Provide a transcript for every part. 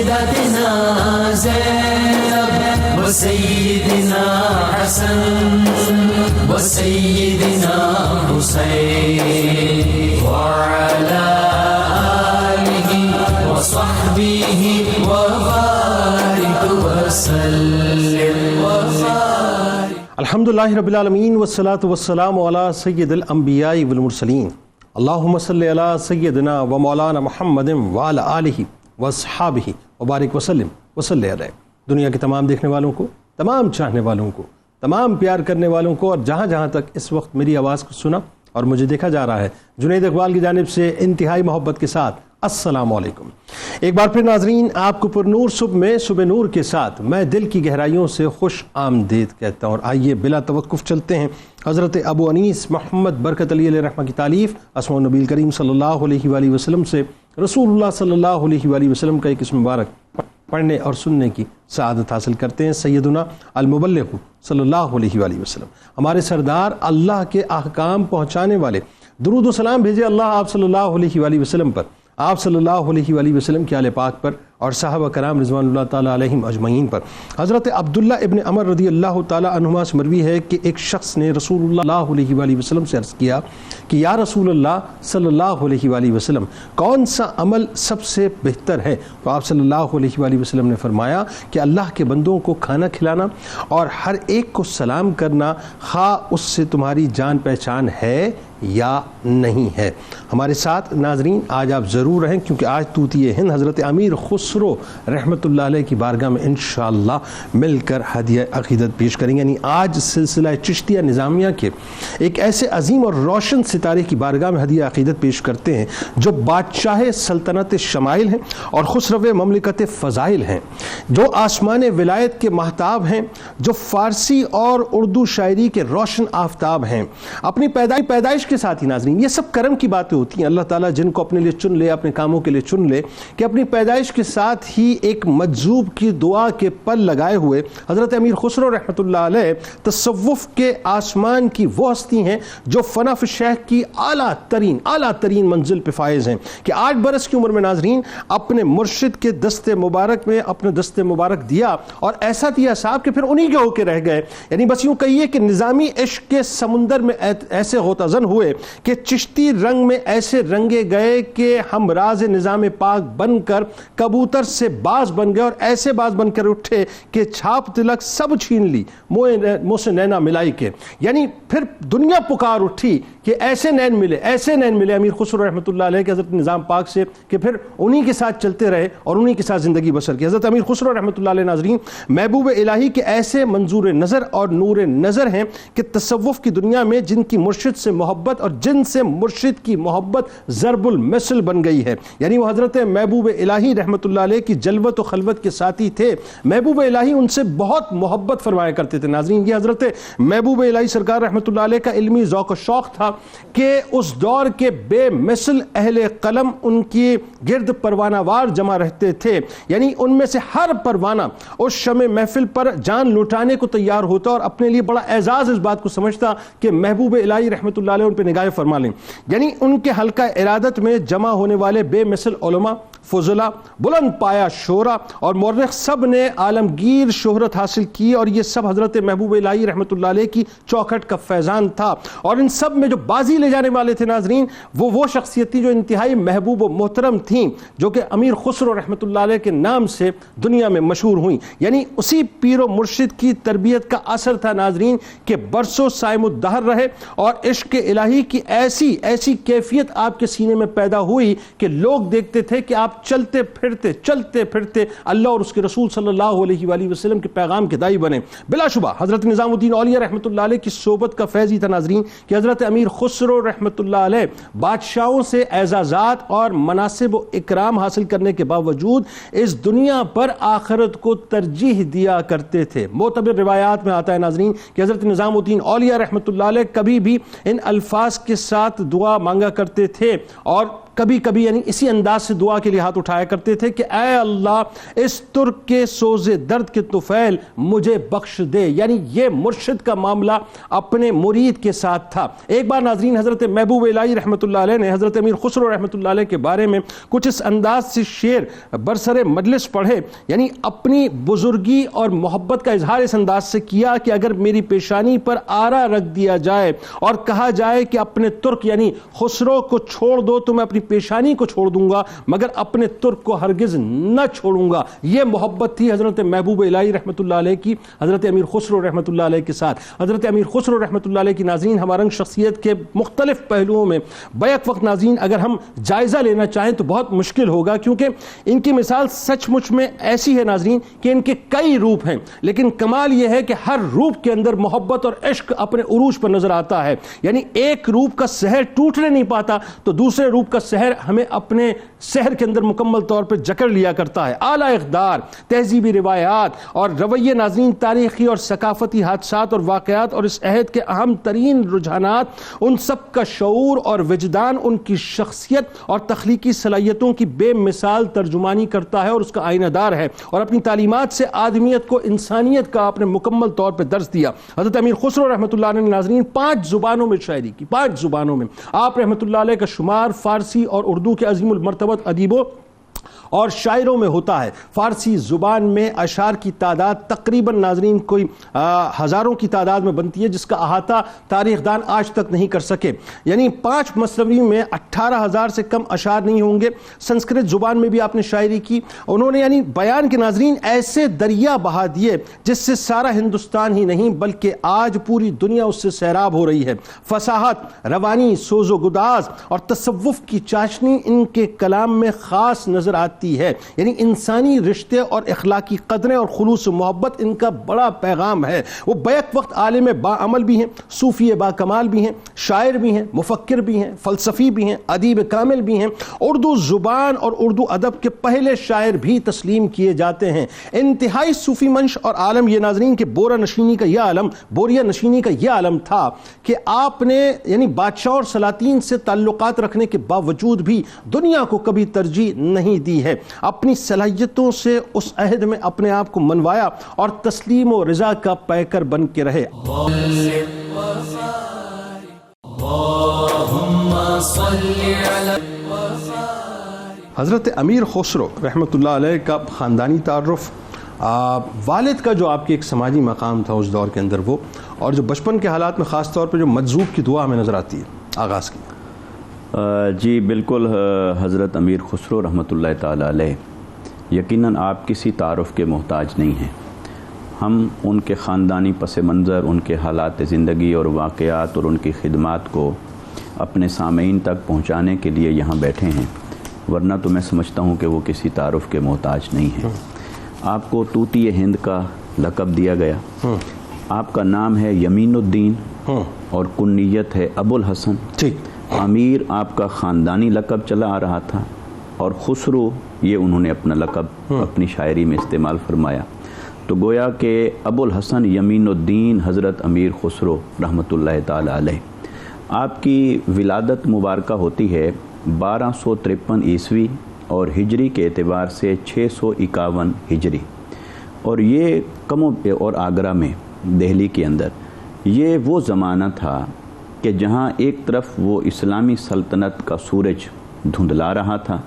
سیدتنا زینب وسیدنا حسن وسیدنا حسین وعلى آلہ وصحبہ وبارک وسلم وبارک. الحمدللہ رب العالمین والصلاة والسلام علی سید الانبیاء والمرسلین. اللہم صلی علی سیدنا و مولانا محمد وعلی آلہ واصحابہ وبارک وسلم وصلی علیہ. دنیا کے تمام دیکھنے والوں کو، تمام چاہنے والوں کو، تمام پیار کرنے والوں کو، اور جہاں جہاں تک اس وقت میری آواز کو سنا اور مجھے دیکھا جا رہا ہے، جنید اقبال کی جانب سے انتہائی محبت کے ساتھ السلام علیکم. ایک بار پھر ناظرین، آپ کو پر نور صبح میں صبح نور کے ساتھ میں دل کی گہرائیوں سے خوش آمدید کہتا ہوں. اور آئیے بلا توقف چلتے ہیں حضرت ابو انیس محمد برکت علی علیہ رحمہ کی تالیف اسماء النبی کریم صلی اللہ علیہ وآلہ وسلم سے رسول اللہ صلی اللہ علیہ وآلہ وسلم کا ایک اسم مبارک پڑھنے اور سننے کی سعادت حاصل کرتے ہیں. سیدنا المبلغ صلی اللہ علیہ وآلہ وسلم، ہمارے سردار، اللہ کے احکام پہنچانے والے، درود و سلام بھیجے اللہ آپ صلی اللہ علیہ وآلہ وسلم پر، آپ صلی اللہ علیہ وآلہ وسلم کے آل پاک پر اور صحابہ کرام رضوان اللہ تعالیٰ علیہم اجمعین پر. حضرت عبداللہ ابن عمر رضی اللہ تعالیٰ عنہما سے مروی ہے کہ ایک شخص نے رسول اللہ علیہ وآلہ وسلم سے عرض کیا کہ یا رسول اللہ صلی اللہ علیہ وآلہ وسلم، کون سا عمل سب سے بہتر ہے؟ تو آپ صلی اللہ علیہ وآلہ وسلم نے فرمایا کہ اللہ کے بندوں کو کھانا کھلانا اور ہر ایک کو سلام کرنا، خواہ اس سے تمہاری جان پہچان ہے یا نہیں ہے. ہمارے ساتھ ناظرین آج آپ ضرور رہیں، کیونکہ آج طوطی ہند حضرت امیر خسرو رحمۃ اللہ علیہ کی بارگاہ میں انشاءاللہ مل کر ہدیہ عقیدت پیش کریں گے. یعنی آج سلسلہ چشتیہ نظامیہ کے ایک ایسے عظیم اور روشن ستارے کی بارگاہ میں ہدیہ عقیدت پیش کرتے ہیں جو بادشاہ سلطنت شمائل ہیں اور خسرو مملکت فضائل ہیں، جو آسمان ولایت کے ماہتاب ہیں، جو فارسی اور اردو شاعری کے روشن آفتاب ہیں. اپنی پیدائش کے ساتھ ہی ناظرین یہ سب کرم کی باتیں ہوتی ہیں. اللہ تعالیٰ جن کو اپنے لیے چن لے، اپنے کاموں کے لیے چن لے، کہ اپنی پیدائش کے ساتھ ہی ایک مجذوب کی دعا کے پل لگائے ہوئے حضرت امیر خسرو رحمۃ اللہ علیہ تصوف کے آسمان کی وہ ہستی ہیں جو فنف شیخ کی اعلیٰ ترین منزل پہ فائز ہیں، کہ 8 برس کی عمر میں ناظرین اپنے مرشد کے دست مبارک میں اپنے دست مبارک دیا، اور ایسا دیا صاحب کہ پھر انہی کے ہو کے رہ گئے. یعنی بس یوں کہیے کہ نظامی عشق کے سمندر میں ایسے غوطہ ہوئے کہ چشتی رنگ میں ایسے رنگے گئے کہ ہم راز نظام پاک بن کر کبوتر سے باز بن گئے، اور ایسے باز بن کر اٹھے کہ چھاپ تلک سب چھین لی منہ سے نینا ملائی کے. یعنی پھر دنیا پکار اٹھی کہ ایسے نین ملے امیر خسرو رحمۃ اللہ علیہ کے حضرت نظام پاک سے، کہ پھر انہی کے ساتھ چلتے رہے اور انہی کے ساتھ زندگی بسر کی. حضرت امیر خسرو رحمۃ اللہ علیہ ناظرین محبوب الہی کے ایسے منظور نظر اور نور نظر ہیں کہ تصوف کی دنیا میں جن کی مرشد سے محبت اور جن سے مرشد کی محبت ضرب المثل بن گئی ہے. یعنی وہ حضرت محبوب الہی رحمۃ اللہ علیہ کی جلوت و خلوت کے ساتھی تھے. محبوب الہی ان سے بہت محبت فرمایا کرتے تھے. ناظرین یہ حضرت محبوب الہی سرکار رحمۃ اللہ علیہ کا علمی ذوق و شوق تھا کہ اس دور کے بے مثل اہل قلم ان کی گرد پروانہ وار جمع رہتے تھے. یعنی ان میں سے ہر پروانہ اس شمع محفل پر جان لوٹانے کو تیار ہوتا اور اپنے لیے بڑا اعزاز اس بات کو سمجھتا کہ محبوب الہی رحمۃ اللہ علیہ ان پہ نگاہ فرما لیں. یعنی ان کے حلقہ ارادت میں جمع ہونے والے بے مثل علماء، فضلا، بلند پایا شعرا اور مورخ سب نے عالمگیر شہرت حاصل کی، اور یہ سب حضرت محبوب الہی رحمۃ اللہ علیہ کی چوکھٹ کا فیضان تھا. اور ان سب میں جو بازی لے جانے والے تھے ناظرین وہ شخصیت تھی جو انتہائی محبوب و محترم تھیں، جو کہ امیر خسرو رحمۃ اللہ علیہ کے نام سے دنیا میں مشہور ہوئیں. یعنی اسی پیر و مرشد کی تربیت کا اثر تھا ناظرین کہ برسوں سائم الدہر رہے، اور عشق الہی کی ایسی کیفیت آپ کے سینے میں پیدا ہوئی کہ لوگ دیکھتے تھے کہ آپ چلتے پھرتے اللہ اور اس کے رسول صلی اللہ علیہ وآلہ وسلم کے پیغام کے دائی بنے. بلا شبہ حضرت نظام الدین اولیاء رحمۃ اللہ علیہ کی صحبت کا فیض ہی تھا ناظرین کہ حضرت امیر خسرو رحمۃ اللہ علیہ بادشاہوں سے اعزازات اور مناصب و اکرام حاصل کرنے کے باوجود اس دنیا پر آخرت کو ترجیح دیا کرتے تھے. معتبر روایات میں آتا ہے ناظرین کہ حضرت نظام الدین اولیاء رحمۃ اللہ علیہ کبھی بھی ان الفاظ کے ساتھ دعا مانگا کرتے تھے، اور کبھی کبھی یعنی اسی انداز سے دعا کے لیے ہاتھ اٹھایا کرتے تھے کہ اے اللہ اس ترک کے سوز درد کے طفیل مجھے بخش دے. یعنی یہ مرشد کا معاملہ اپنے مرید کے ساتھ تھا. ایک بار ناظرین حضرت محبوب الہی رحمۃ اللہ علیہ نے حضرت امیر خسرو رحمۃ اللہ علیہ کے بارے میں کچھ اس انداز سے شعر برسر مجلس پڑھے. یعنی اپنی بزرگی اور محبت کا اظہار اس انداز سے کیا کہ اگر میری پیشانی پر آرا رکھ دیا جائے اور کہا جائے کہ اپنے ترک یعنی خسرو کو چھوڑ دو تو میں اپنی پیشانی کو چھوڑ دوں گا مگر اپنے ترک کو ہرگز نہ چھوڑوں گا. یہ محبت تھی حضرت محبوب الہی رحمۃ اللہ علیہ کی حضرت امیر خسرو رحمۃ اللہ علیہ کے ساتھ. حضرت امیر خسرو رحمۃ اللہ علیہ کی ناظرین ہمارنگ شخصیت کے مختلف پہلوؤں میں بیک وقت ناظرین اگر ہم جائزہ لینا چاہیں تو بہت مشکل ہوگا، کیونکہ ان کی مثال سچ مچ میں ایسی ہے ناظرین کہ ان کے کئی روپ ہیں، لیکن کمال یہ ہے کہ ہر روپ کے اندر محبت اور عشق اپنے عروج پر نظر آتا ہے. یعنی ایک روپ کا سحر ٹوٹنے نہیں پاتا تو دوسرے روپ کا سحر ہمیں اپنے سحر کے اندر مکمل طور پر جکڑ لیا کرتا ہے. اعلیٰ اقدار، تہذیبی روایات اور رویے ناظرین، تاریخی اور ثقافتی حادثات اور واقعات اور اس عہد کے اہم ترین رجحانات، ان سب کا شعور اور وجدان ان کی شخصیت اور تخلیقی صلاحیتوں کی بے مثال ترجمانی کرتا ہے اور اس کا آئینہ دار ہے، اور اپنی تعلیمات سے آدمیت کو انسانیت کا آپ نے مکمل طور پر درس دیا. حضرت امیر خسرو رحمۃ اللہ علیہ نے ناظرین 5 زبانوں میں شاعری کی، 5 زبانوں میں. آپ رحمۃ اللہ علیہ کا شمار فارسی اور اردو کے عظیم المرتبت ادیبوں اور شاعروں میں ہوتا ہے. فارسی زبان میں اشعار کی تعداد تقریباً ناظرین کوئی ہزاروں کی تعداد میں بنتی ہے، جس کا احاطہ تاریخ دان آج تک نہیں کر سکے. یعنی 5 مصنوی میں 18,000 سے کم اشعار نہیں ہوں گے. سنسکرت زبان میں بھی آپ نے شاعری کی. انہوں نے یعنی بیان کے ناظرین ایسے دریا بہا دیے جس سے سارا ہندوستان ہی نہیں بلکہ آج پوری دنیا اس سے سیراب ہو رہی ہے. فصاحت، روانی، سوز و گداز اور تصوف کی چاشنی ان کے کلام میں خاص نظر آتی ہے. یعنی انسانی رشتے اور اخلاقی قدریں اور خلوص و محبت ان کا بڑا پیغام ہے. وہ بیک وقت عالم با عمل بھی ہیں، صوفی با کمال بھی ہیں، شاعر بھی ہیں، مفکر بھی ہیں، فلسفی بھی ہیں، ادیب کامل بھی ہیں. اردو زبان اور اردو ادب کے پہلے شاعر بھی تسلیم کیے جاتے ہیں. انتہائی صوفی منش اور عالم یہ ناظرین کہ بوریا نشینی کا یہ عالم تھا کہ آپ نے یعنی بادشاہ اور سلاطین سے تعلقات رکھنے کے باوجود بھی دنیا کو کبھی ترجیح نہیں دی ہے. اپنی صلاحیتوں سے اس عہد میں اپنے آپ کو منوایا اور تسلیم و رضا کا پیکر بن کے رہے. حضرت امیر خسرو رحمۃ اللہ علیہ کا خاندانی تعارف، والد کا جو آپ کے ایک سماجی مقام تھا اس دور کے اندر وہ، اور جو بچپن کے حالات میں خاص طور پہ جو مجذوب کی دعا ہمیں نظر آتی ہے آغاز کی. جی بالکل. حضرت امیر خسرو رحمۃ اللہ تعالی علیہ یقیناً آپ کسی تعارف کے محتاج نہیں ہیں. ہم ان کے خاندانی پس منظر، ان کے حالات زندگی اور واقعات اور ان کی خدمات کو اپنے سامعین تک پہنچانے کے لیے یہاں بیٹھے ہیں، ورنہ تو میں سمجھتا ہوں کہ وہ کسی تعارف کے محتاج نہیں ہیں. آپ کو طوطی ہند کا لقب دیا گیا. آپ کا نام ہے یمین الدین اور کنیت ہے ابو الحسن. ٹھیک. امیر آپ کا خاندانی لقب چلا آ رہا تھا اور خسرو یہ انہوں نے اپنا لقب اپنی شاعری میں استعمال فرمایا. تو گویا کہ ابو الحسن یمین الدین حضرت امیر خسرو رحمۃ اللہ تعالی علیہ. آپ کی ولادت مبارکہ ہوتی ہے 1253 عیسوی اور ہجری کے اعتبار سے 651 ہجری، اور یہ اور آگرہ میں دہلی کے اندر یہ وہ زمانہ تھا کہ جہاں ایک طرف وہ اسلامی سلطنت کا سورج دھندلا رہا تھا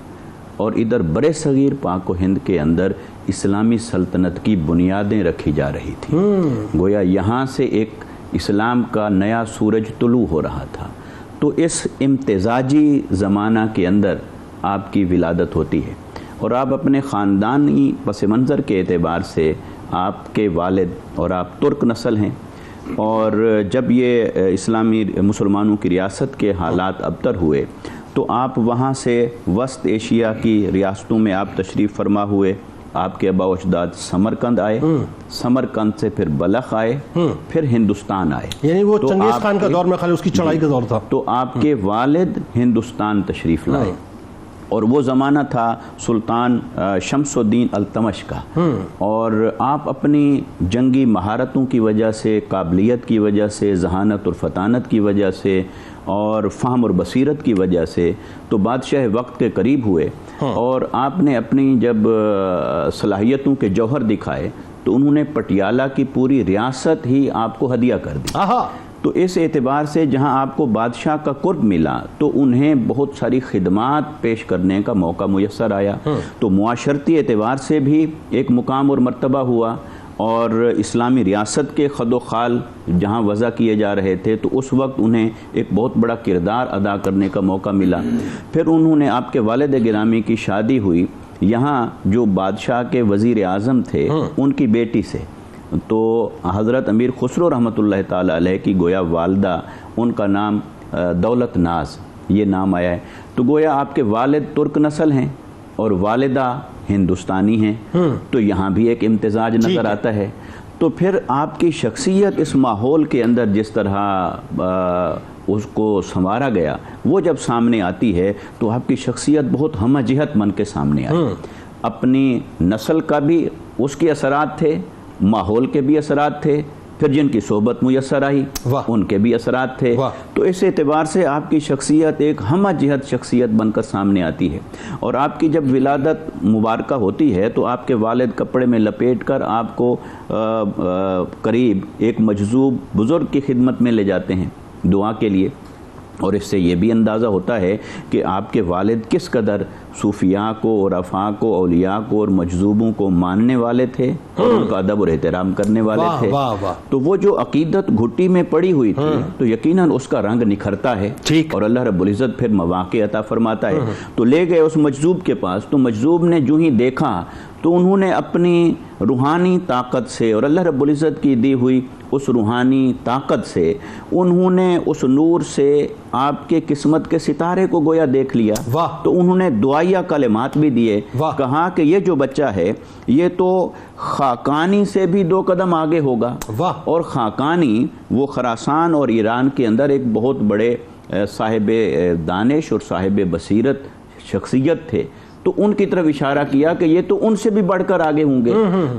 اور ادھر برِ صغیر پاک و ہند کے اندر اسلامی سلطنت کی بنیادیں رکھی جا رہی تھیں. گویا یہاں سے ایک اسلام کا نیا سورج طلوع ہو رہا تھا. تو اس امتزاجی زمانہ کے اندر آپ کی ولادت ہوتی ہے، اور آپ اپنے خاندانی پس منظر کے اعتبار سے آپ کے والد اور آپ ترک نسل ہیں، اور جب یہ اسلامی مسلمانوں کی ریاست کے حالات ابتر ہوئے تو آپ وہاں سے وسط ایشیا کی ریاستوں میں آپ تشریف فرما ہوئے. آپ کے آباء و اجداد سمرقند آئے، سمرقند سے پھر بلخ آئے، پھر ہندوستان آئے. یعنی وہ چنگیز خان کا دور میں خالی اس کی چڑھائی کا دور تھا. تو آپ کے والد ہندوستان تشریف لائے اور وہ زمانہ تھا سلطان شمس الدین التمش کا، اور آپ اپنی جنگی مہارتوں کی وجہ سے، قابلیت کی وجہ سے، ذہانت اور فطانت کی وجہ سے اور فہم اور بصیرت کی وجہ سے تو بادشاہ وقت کے قریب ہوئے، اور آپ نے اپنی جب صلاحیتوں کے جوہر دکھائے تو انہوں نے پٹیالہ کی پوری ریاست ہی آپ کو ہدیہ کر دی۔ تو اس اعتبار سے جہاں آپ کو بادشاہ کا قرب ملا تو انہیں بہت ساری خدمات پیش کرنے کا موقع میسر آیا، تو معاشرتی اعتبار سے بھی ایک مقام اور مرتبہ ہوا، اور اسلامی ریاست کے خد و خال جہاں وضع کیے جا رہے تھے تو اس وقت انہیں ایک بہت بڑا کردار ادا کرنے کا موقع ملا۔ پھر انہوں نے آپ کے والد گرامی کی شادی ہوئی یہاں جو بادشاہ کے وزیر اعظم تھے ان کی بیٹی سے، تو حضرت امیر خسرو رحمۃ اللہ تعالی علیہ کی گویا والدہ، ان کا نام دولت ناز یہ نام آیا ہے، تو گویا آپ کے والد ترک نسل ہیں اور والدہ ہندوستانی ہیں، تو یہاں بھی ایک امتزاج نظر آتا ہے۔ تو پھر آپ کی شخصیت اس ماحول کے اندر جس طرح اس کو سنوارا گیا وہ جب سامنے آتی ہے تو آپ کی شخصیت بہت ہمہ جہت بن کے سامنے آئی۔ اپنی نسل کا بھی اس کے اثرات تھے، ماحول کے بھی اثرات تھے، پھر جن کی صحبت میسر آئی ان کے بھی اثرات تھے، تو اس اعتبار سے آپ کی شخصیت ایک ہمہ جہت شخصیت بن کر سامنے آتی ہے۔ اور آپ کی جب ولادت مبارکہ ہوتی ہے تو آپ کے والد کپڑے میں لپیٹ کر آپ کو قریب ایک مجذوب بزرگ کی خدمت میں لے جاتے ہیں دعا کے لیے، اور اس سے یہ بھی اندازہ ہوتا ہے کہ آپ کے والد کس قدر صوفیاء کو، عرفاء کو، اولیاء کو اور مجذوبوں کو ماننے والے تھے اور ان کا ادب اور احترام کرنے والے تھے۔ تو وہ جو عقیدت گھٹی میں پڑی ہوئی تھی تو یقیناً اس کا رنگ نکھرتا ہے اور اللہ رب العزت پھر مواقع عطا فرماتا ہے۔ تو لے گئے اس مجذوب کے پاس، تو مجذوب نے جو ہی دیکھا تو انہوں نے اپنی روحانی طاقت سے اور اللہ رب العزت کی دی ہوئی اس روحانی طاقت سے انہوں نے اس نور سے آپ کے قسمت کے ستارے کو گویا دیکھ لیا۔ تو انہوں نے دعائیہ کلمات بھی دیے، کہا کہ یہ جو بچہ ہے یہ تو خاقانی سے بھی 2 قدم آگے ہوگا، اور خاقانی وہ خراسان اور ایران کے اندر ایک بہت بڑے صاحب دانش اور صاحب بصیرت شخصیت تھے، تو ان کی طرف اشارہ کیا کہ یہ تو ان سے بھی بڑھ کر آگے ہوں گے۔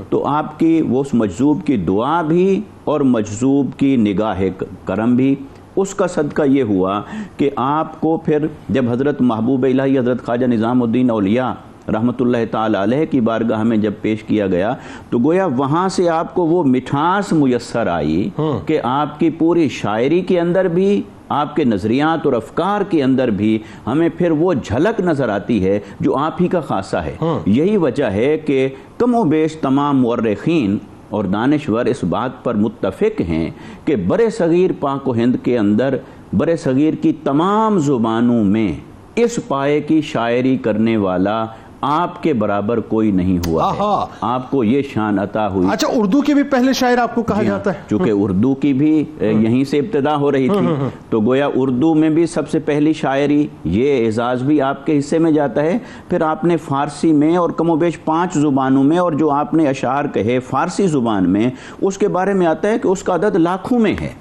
تو آپ کی وہ اس مجذوب کی دعا بھی اور مجذوب کی نگاہ کرم بھی، اس کا صدقہ یہ ہوا کہ آپ کو پھر جب حضرت محبوب الہی حضرت خواجہ نظام الدین اولیاء رحمۃ اللہ تعالی علیہ کی بارگاہ میں جب پیش کیا گیا تو گویا وہاں سے آپ کو وہ مٹھاس میسر آئی کہ آپ کی پوری شاعری کے اندر بھی، آپ کے نظریات اور افکار کے اندر بھی ہمیں پھر وہ جھلک نظر آتی ہے جو آپ ہی کا خاصہ ہے۔ یہی وجہ ہے کہ کم و بیش تمام مورخین اور دانشور اس بات پر متفق ہیں کہ برِ صغیر پاک و ہند کے اندر برِ صغیر کی تمام زبانوں میں اس پائے کی شاعری کرنے والا آپ کے برابر کوئی نہیں ہوا ہے، آپ کو یہ شان عطا ہوئی۔ اچھا، اردو کے بھی پہلے شاعر آپ کو کہا جاتا ہے؟ چونکہ اردو کی بھی یہیں سے ابتدا ہو رہی تھی تو گویا اردو میں بھی سب سے پہلی شاعری، یہ اعزاز بھی آپ کے حصے میں جاتا ہے۔ پھر آپ نے فارسی میں اور کم و بیش 5 زبانوں میں، اور جو آپ نے اشعار کہے فارسی زبان میں، اس کے بارے میں آتا ہے کہ اس کا عدد لاکھوں میں ہے۔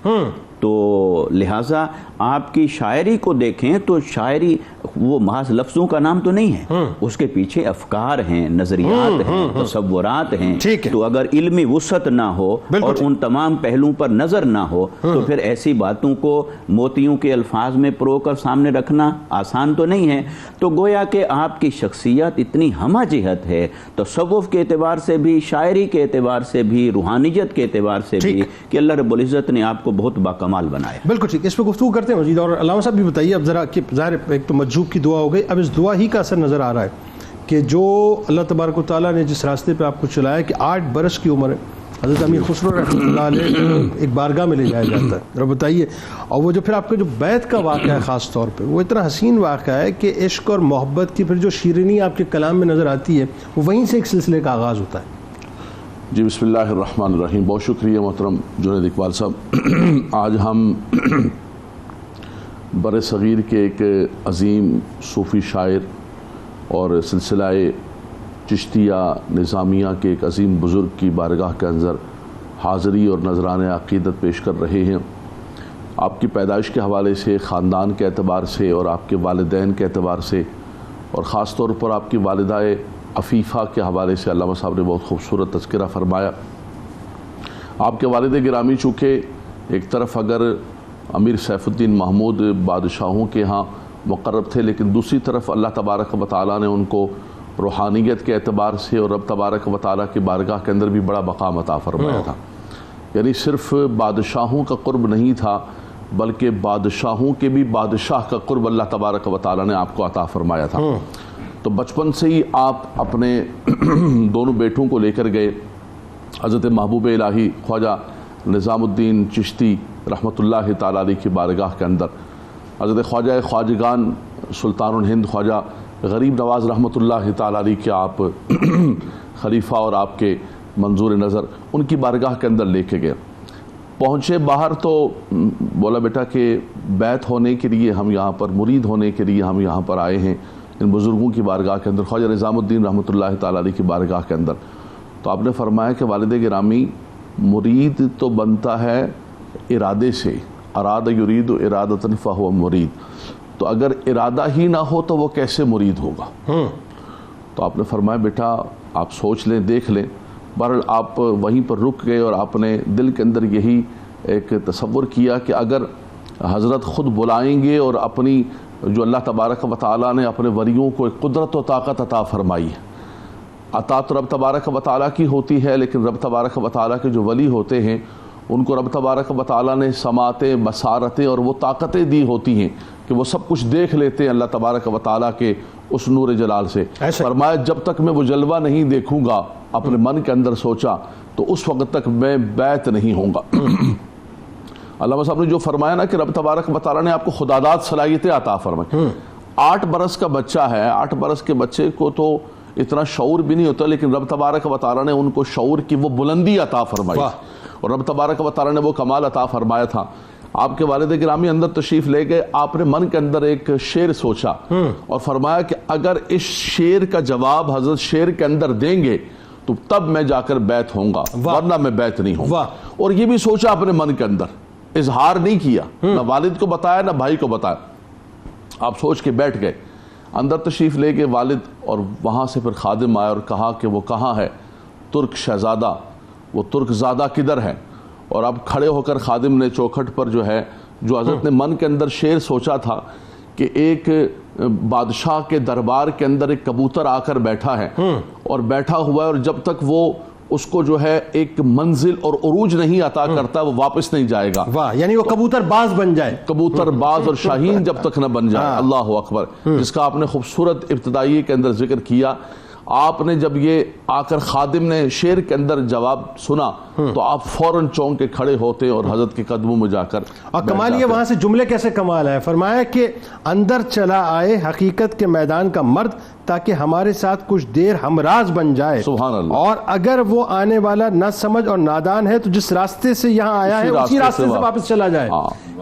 تو لہٰذا آپ کی شاعری کو دیکھیں تو شاعری وہ محض لفظوں کا نام تو نہیں ہے، اس کے پیچھے افکار ہیں، نظریات ہیں، تصورات ہیں۔ تو اگر علمی وسعت نہ ہو اور ان تمام پہلوؤں پر نظر نہ ہو تو پھر ایسی باتوں کو موتیوں کے الفاظ میں پرو کر سامنے رکھنا آسان تو نہیں ہے۔ تو گویا کہ آپ کی شخصیت اتنی ہمہ جہت ہے، تصوف کے اعتبار سے بھی، شاعری کے اعتبار سے بھی، روحانیت کے اعتبار سے بھی، کہ اللہ رب العزت نے آپ کو بہت باکمال بنایا۔ بالکل ٹھیک، اس پہ گفتگو کرتے ہیں مزید۔ اور علامہ صاحب بھی بتائیے اب ذرا کہ ظاہر ایک تو مجذوب کی دعا ہو گئی، اب اس دعا ہی کا اثر نظر آ رہا ہے کہ جو اللہ تبارک و تعالیٰ نے جس راستے پہ آپ کو چلایا کہ 8 برس کی عمر ہے، حضرت امیر خسرو رحمۃ اللہ علیہ ایک بارگاہ میں لے جایا جاتا ہے، ذرا بتائیے۔ اور وہ جو پھر آپ کا جو بیعت کا واقعہ ہے خاص طور پہ، وہ اتنا حسین واقعہ ہے کہ عشق اور محبت کی پھر جو شیرینی آپ کے کلام میں نظر آتی ہے وہ وہیں سے ایک سلسلے کا آغاز ہوتا ہے۔ جی بسم اللہ الرحمن الرحیم، بہت شکریہ محترم جنید اقبال صاحب۔ آج ہم بر صغیر کے ایک عظیم صوفی شاعر اور سلسلہ چشتیہ نظامیہ کے ایک عظیم بزرگ کی بارگاہ کے اندر حاضری اور نذرانہ عقیدت پیش کر رہے ہیں۔ آپ کی پیدائش کے حوالے سے، خاندان کے اعتبار سے اور آپ کے والدین کے اعتبار سے اور خاص طور پر آپ کی والدہ عفیفہ کے حوالے سے علامہ صاحب نے بہت خوبصورت تذکرہ فرمایا. آپ کے والد گرامی چونکہ ایک طرف اگر امیر سیف الدین محمود بادشاہوں کے ہاں مقرب تھے، لیکن دوسری طرف اللہ تبارک و تعالیٰ نے ان کو روحانیت کے اعتبار سے اور رب تبارک و تعالیٰ کی بارگاہ کے اندر بھی بڑا مقام عطا فرمایا تھا. یعنی صرف بادشاہوں کا قرب نہیں تھا بلکہ بادشاہوں کے بھی بادشاہ کا قرب اللہ تبارک و تعالیٰ نے آپ کو عطا فرمایا تھا. تو بچپن سے ہی آپ اپنے دونوں بیٹوں کو لے کر گئے حضرت محبوب الہی خواجہ نظام الدین چشتی رحمۃ اللہ تعالیٰ علیہ کی بارگاہ کے اندر. حضرت خواجہ خواجگان سلطان الہند خواجہ غریب نواز رحمۃ اللہ تعالیٰ علیہ کے آپ خلیفہ اور آپ کے منظور نظر ان کی بارگاہ کے اندر لے کے گئے. پہنچے باہر تو بولا بیٹا کہ بیعت ہونے کے لیے ہم یہاں پر، مرید ہونے کے لیے ہم یہاں پر آئے ہیں ان بزرگوں کی بارگاہ کے اندر، خواجہ نظام الدین رحمۃ اللہ تعالیٰ علیہ کی بارگاہ کے اندر. تو آپ نے فرمایا کہ والد گرامی مرید تو بنتا ہے ارادے سے، اراد یرید ارادۃ فہو مرید. تو اگر ارادہ ہی نہ ہو تو وہ کیسے مرید ہوگا؟ تو آپ نے فرمایا بیٹا آپ سوچ لیں، دیکھ لیں. بہرحال آپ وہیں پر رک گئے اور آپ نے دل کے اندر یہی ایک تصور کیا کہ اگر حضرت خود بلائیں گے اور اپنی جو اللہ تبارک و تعالیٰ نے اپنے ولیوں کو ایک قدرت و طاقت عطا فرمائی ہے، عطا تو رب تبارک و تعالیٰ کی ہوتی ہے، لیکن رب تبارک و تعالیٰ کے جو ولی ہوتے ہیں ان کو رب تبارک و تعالیٰ نے سماعتیں، بصارتیں اور وہ طاقتیں دی ہوتی ہیں کہ وہ سب کچھ دیکھ لیتے ہیں اللہ تبارک و تعالیٰ کے اس نور جلال سے. فرمایا جب تک میں وہ جلوہ نہیں دیکھوں گا، اپنے من کے اندر سوچا، تو اس وقت تک میں بیعت نہیں ہوں گا. علامہ صاحب نے جو فرمایا نا کہ رب تبارک و تعالیٰ نے آپ کو خداداد صلاحیتیں عطا فرمائی. 8 برس کا بچہ ہے، 8 برس کے بچے کو تو اتنا شعور بھی نہیں ہوتا، لیکن رب تبارک و تعالیٰ نے ان کو شعور کی وہ بلندی عطا فرمائی اور رب تبارک و تعالیٰ نے وہ کمال عطا فرمایا تھا. آپ کے والد گرامی اندر تشریف لے گئے، آپ نے من کے اندر ایک شعر سوچا اور فرمایا کہ اگر اس شعر کا جواب حضرت شعر کے اندر دیں گے تو تب میں جا کر بیعت ہوں گا، ورنہ میں بیعت نہیں ہوں گا. اور یہ بھی سوچا اپنے من کے اندر، اظہار نہیں کیا، نہ والد کو بتایا نہ بھائی کو بتایا. آپ سوچ کے بیٹھ گئے، اندر تشریف لے گئے والد، اور وہاں سے پھر خادم آیا اور کہا کہ وہ کہاں ہے ترک شہزادہ، وہ ترک زادہ کدھر ہے؟ اور اب کھڑے ہو کر خادم نے چوکھٹ پر جو ہے، جو حضرت نے من کے اندر شعر سوچا تھا کہ ایک بادشاہ کے دربار کے اندر ایک کبوتر آ کر بیٹھا ہے اور بیٹھا ہوا ہے، اور جب تک وہ اس کو جو ہے ایک منزل اور عروج نہیں عطا کرتا وہ واپس نہیں جائے گا. واہ، یعنی وہ کبوتر باز بن جائے، کبوتر باز اور شاہین جب تک نہ بن جائے. اللہ اکبر، جس کا آپ نے خوبصورت ابتدائی کے اندر ذکر کیا. آپ نے جب یہ آ کر خادم نے شعر کے اندر جواب سنا تو آپ فوراً چونک کے کھڑے ہوتے اور حضرت کے قدموں میں جا کر. اور کمال یہ وہاں سے جملے کیسے کمال ہے. فرمایا کہ اندر چلا آئے حقیقت کے میدان کا مرد تاکہ ہمارے ساتھ کچھ دیر ہمراز بن جائے. سبحان اللہ. اور اگر وہ آنے والا نہ سمجھ اور نادان ہے تو جس راستے سے یہاں آیا ہے اسی راستے سے واپس چلا جائے.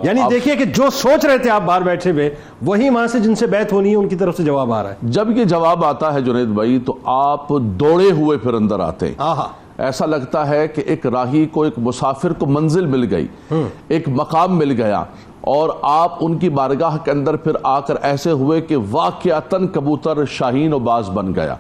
یعنی دیکھیے کہ جو سوچ رہے تھے آپ باہر بیٹھے ہوئے، وہی وہاں سے جن سے بیعت ہونی ہے ان کی طرف سے جواب آ رہا ہے. جب یہ جواب آتا ہے جنید بھائی تو آپ دوڑے ہوئے پھر اندر آتے ہیں. ایسا لگتا ہے کہ ایک راہی کو، ایک مسافر کو منزل مل گئی، ایک مقام مل گیا، اور آپ ان کی بارگاہ کے اندر پھر آ کر ایسے ہوئے کہ واقعتاً کبوتر شاہین و باز بن گیا.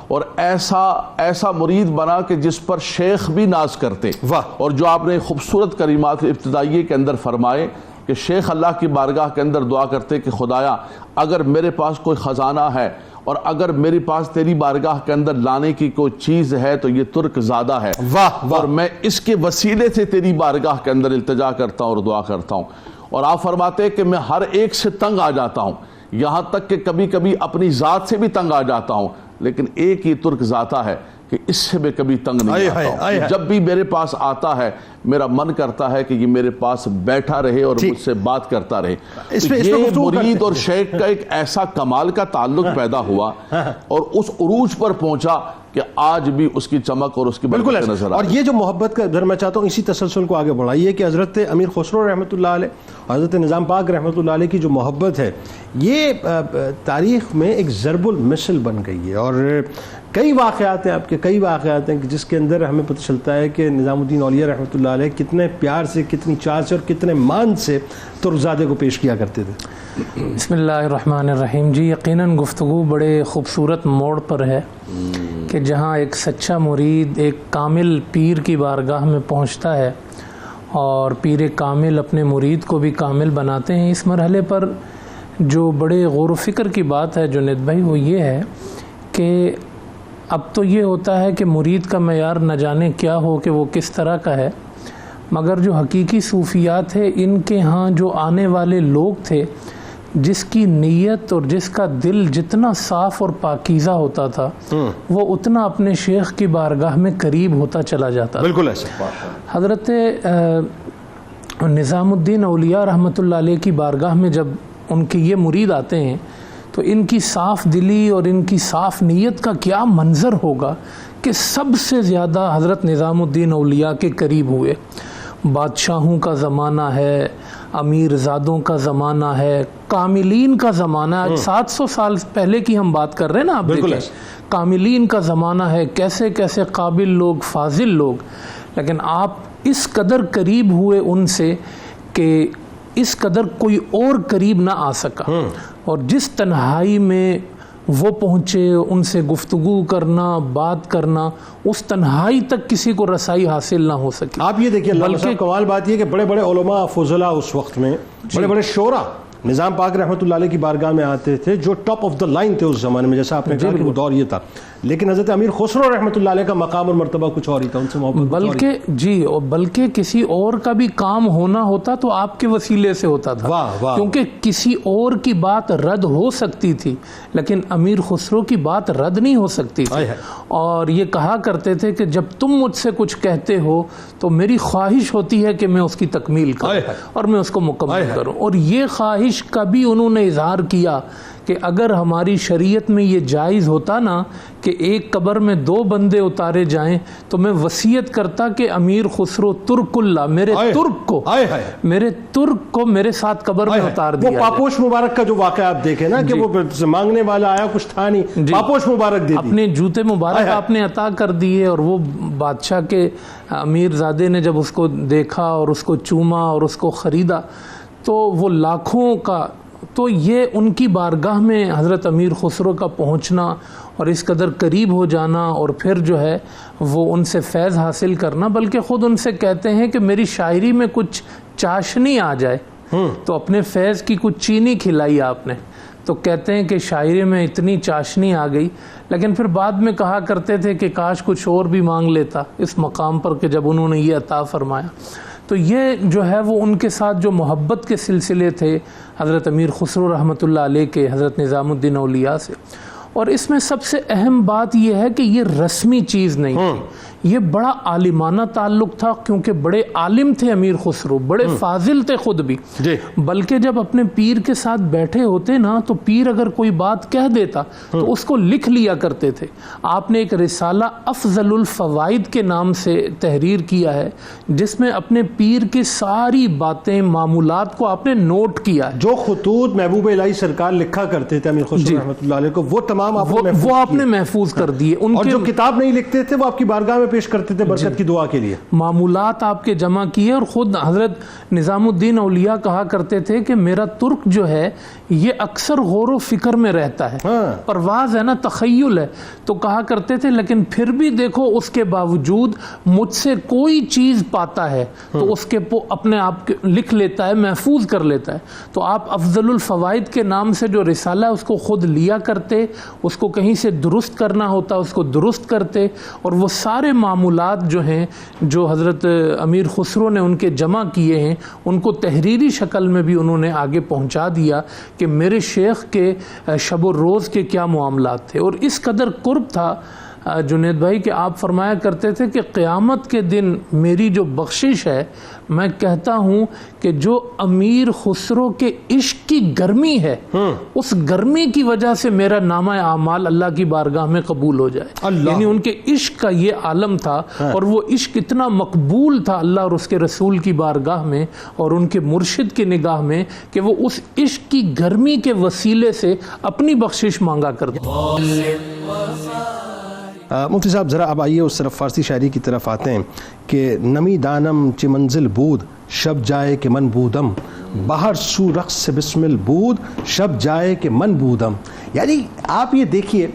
اور ایسا مرید بنا کہ جس پر شیخ بھی ناز کرتے. اور جو آپ نے خوبصورت کلمات ابتدائیے کے اندر فرمائے کہ شیخ اللہ کی بارگاہ کے اندر دعا کرتے کہ خدایا اگر میرے پاس کوئی خزانہ ہے اور اگر میری پاس تیری بارگاہ کے اندر لانے کی کوئی چیز ہے تو یہ ترک زادہ ہے، اور میں اس کے وسیلے سے تیری بارگاہ کے اندر التجا کرتا ہوں اور دعا کرتا ہوں. اور آپ فرماتے ہیں کہ میں ہر ایک سے تنگ آ جاتا ہوں، یہاں تک کہ کبھی کبھی اپنی ذات سے بھی تنگ آ جاتا ہوں، لیکن ایک ہی ترک ذاتہ ہے کہ اس سے میں کبھی تنگ نہیں آتا ہوں. جب بھی میرے پاس آتا ہے میرا من کرتا ہے کہ یہ میرے پاس بیٹھا رہے اور مجھ سے بات کرتا رہے. یہ مرید اور شیخ کا ایک ایسا کمال کا تعلق پیدا ہوا اور اس عروج پر پہنچا کہ آج بھی اس کی چمک اور اس کی بالکل برکت نظر اور یہ جو محبت کا ذرا میں چاہتا ہوں اسی تسلسل کو آگے بڑھائیے کہ حضرت امیر خسرو رحمۃ اللہ علیہ، حضرت نظام پاک رحمۃ اللہ علیہ کی جو محبت ہے یہ تاریخ میں ایک ضرب المثل بن گئی ہے، اور کئی واقعات ہیں، آپ کے کئی واقعات ہیں جس کے اندر ہمیں پتہ چلتا ہے کہ نظام الدین اولیاء رحمۃ اللہ علیہ کتنے پیار سے، کتنی چاہ سے اور کتنے مان سے ترکزادے کو پیش کیا کرتے تھے۔ بسم اللہ الرحمن الرحیم۔ جی یقیناً گفتگو بڑے خوبصورت موڑ پر ہے کہ جہاں ایک سچا مرید ایک کامل پیر کی بارگاہ میں پہنچتا ہے اور پیر کامل اپنے مرید کو بھی کامل بناتے ہیں۔ اس مرحلے پر جو بڑے غور و فکر کی بات ہے جنید بھائی وہ یہ ہے کہ اب تو یہ ہوتا ہے کہ مرید کا معیار نہ جانے کیا ہو کہ وہ کس طرح کا ہے، مگر جو حقیقی صوفیات ہے ان کے ہاں جو آنے والے لوگ تھے جس کی نیت اور جس کا دل جتنا صاف اور پاکیزہ ہوتا تھا وہ اتنا اپنے شیخ کی بارگاہ میں قریب ہوتا چلا جاتا۔ بالکل ایسا۔ حضرت نظام الدین اولیاء رحمۃ اللہ علیہ کی بارگاہ میں جب ان کے یہ مرید آتے ہیں تو ان کی صاف دلی اور ان کی صاف نیت کا کیا منظر ہوگا کہ سب سے زیادہ حضرت نظام الدین اولیاء کے قریب ہوئے۔ بادشاہوں کا زمانہ ہے، امیر زادوں کا زمانہ ہے، کاملین کا زمانہ ہے۔ 700 سال پہلے کی ہم بات کر رہے ہیں نا، آپ دیکھیں کاملین کا زمانہ ہے، کیسے کیسے قابل لوگ، فاضل لوگ، لیکن آپ اس قدر قریب ہوئے ان سے کہ اس قدر کوئی اور قریب نہ آ سکا، اور جس تنہائی میں وہ پہنچے ان سے گفتگو کرنا، بات کرنا، اس تنہائی تک کسی کو رسائی حاصل نہ ہو سکی۔ آپ یہ دیکھیے بلکہ کمال بات یہ کہ بڑے بڑے علماء فضلاء اس وقت میں، بڑے بڑے شعراء نظام پاک رحمۃ اللہ علیہ کی بارگاہ میں آتے تھے جو ٹاپ آف دا لائن تھے اس زمانے میں، جیسا آپ نے کہا کہ وہ دور یہ تھا، لیکن حضرت امیر خسرو رحمۃ اللہ علیہ کا مقام اور مرتبہ کچھ اور ہی تھا، ان سے محبت بلکہ جی، اور بلکہ کسی اور کا بھی کام ہونا ہوتا تو آپ کے وسیلے سے ہوتا تھا، کیونکہ کسی اور کی بات رد ہو سکتی تھی لیکن امیر خسرو کی بات رد نہیں ہو سکتی تھی، اور یہ کہا کرتے تھے کہ جب تم مجھ سے کچھ کہتے ہو تو میری خواہش ہوتی ہے کہ میں اس کی تکمیل کروں اور میں اس کو مکمل کروں، اور یہ خواہش کبھی انہوں نے اظہار کیا کہ اگر ہماری شریعت میں یہ جائز ہوتا نا کہ ایک قبر میں 2 بندے اتارے جائیں تو میں وصیت کرتا کہ امیر خسرو ترک اللہ میرے ترک کو میرے ساتھ قبر میں اتار دیا۔ وہ پاپوش مبارک کا جو واقعہ آپ دیکھیں نا کہ وہ مانگنے والا آیا کچھ تھا نہیں، پاپوش مبارک دے دی، اپنے جوتے مبارک آپ نے عطا کر دیے، اور وہ بادشاہ کے امیر زادے نے جب اس کو دیکھا اور اس کو چوما اور اس کو خریدا تو وہ لاکھوں کا، تو یہ ان کی بارگاہ میں حضرت امیر خسرو کا پہنچنا اور اس قدر قریب ہو جانا، اور پھر جو ہے وہ ان سے فیض حاصل کرنا، بلکہ خود ان سے کہتے ہیں کہ میری شاعری میں کچھ چاشنی آ جائے تو اپنے فیض کی کچھ چینی کھلائی آپ نے، تو کہتے ہیں کہ شاعری میں اتنی چاشنی آ گئی، لیکن پھر بعد میں کہا کرتے تھے کہ کاش کچھ اور بھی مانگ لیتا اس مقام پر کہ جب انہوں نے یہ عطا فرمایا۔ تو یہ جو ہے وہ ان کے ساتھ جو محبت کے سلسلے تھے حضرت امیر خسرو رحمۃ اللہ علیہ کے حضرت نظام الدین اولیاء سے، اور اس میں سب سے اہم بات یہ ہے کہ یہ رسمی چیز نہیں تھی، یہ بڑا عالمانہ تعلق تھا، کیونکہ بڑے عالم تھے امیر خسرو، بڑے فاضل تھے خود بھی، بلکہ جب اپنے پیر کے ساتھ بیٹھے ہوتے نا تو پیر اگر کوئی بات کہہ دیتا تو اس کو لکھ لیا کرتے تھے۔ آپ نے ایک رسالہ افضل الفوائد کے نام سے تحریر کیا ہے جس میں اپنے پیر کی ساری باتیں، معمولات کو آپ نے نوٹ کیا ہے۔ جو خطوط محبوب الہی سرکار لکھا کرتے تھے امیر خسرو رحمۃ اللہ علیہ کو، وہ تمام وہ آپ نے محفوظ کر دیے، اور جو کتاب نہیں لکھتے تھے وہ آپ کی بارگاہ میں پیش کرتے تھے برکت کی دعا کے لیے، معمولات آپ کے جمع کیے، اور خود حضرت نظام الدین اولیاء کہا کرتے تھے کہ میرا ترک جو ہے یہ اکثر غور و فکر میں رہتا ہے، پرواز ہے نا، تخیل ہے، تو کہا کرتے تھے لیکن پھر بھی دیکھو اس کے باوجود مجھ سے کوئی چیز پاتا ہے تو اس کے اپنے آپ لکھ لیتا ہے، محفوظ کر لیتا ہے۔ تو آپ افضل الفوائد کے نام سے جو رسالہ ہے اس کو خود لیا کرتے، اس کو کہیں سے درست کرنا ہوتا اس کو درست کرتے، اور وہ سارے معمولات جو ہیں جو حضرت امیر خسرو نے ان کے جمع کیے ہیں ان کو تحریری شکل میں بھی انہوں نے آگے پہنچا دیا کہ میرے شیخ کے شب و روز کے کیا معاملات تھے، اور اس قدر قرب تھا جنید بھائی کہ آپ فرمایا کرتے تھے کہ قیامت کے دن میری جو بخشش ہے، میں کہتا ہوں کہ جو امیر خسرو کے عشق کی گرمی ہے اس گرمی کی وجہ سے میرا نامہ اعمال اللہ کی بارگاہ میں قبول ہو جائے. یعنی ان کے عشق کا یہ عالم تھا، اور وہ عشق اتنا مقبول تھا اللہ اور اس کے رسول کی بارگاہ میں اور ان کے مرشد کی نگاہ میں کہ وہ اس عشق کی گرمی کے وسیلے سے اپنی بخشش مانگا کرتے. مفتی صاحب ذرا اب آئیے اس طرف فارسی شاعری کی طرف آتے ہیں کہ نمی دانم چ منزل بود شب جائے کہ من بودم، باہر سو رقص سے بسمل بود شب جائے کہ من بودم. یعنی آپ یہ دیکھیے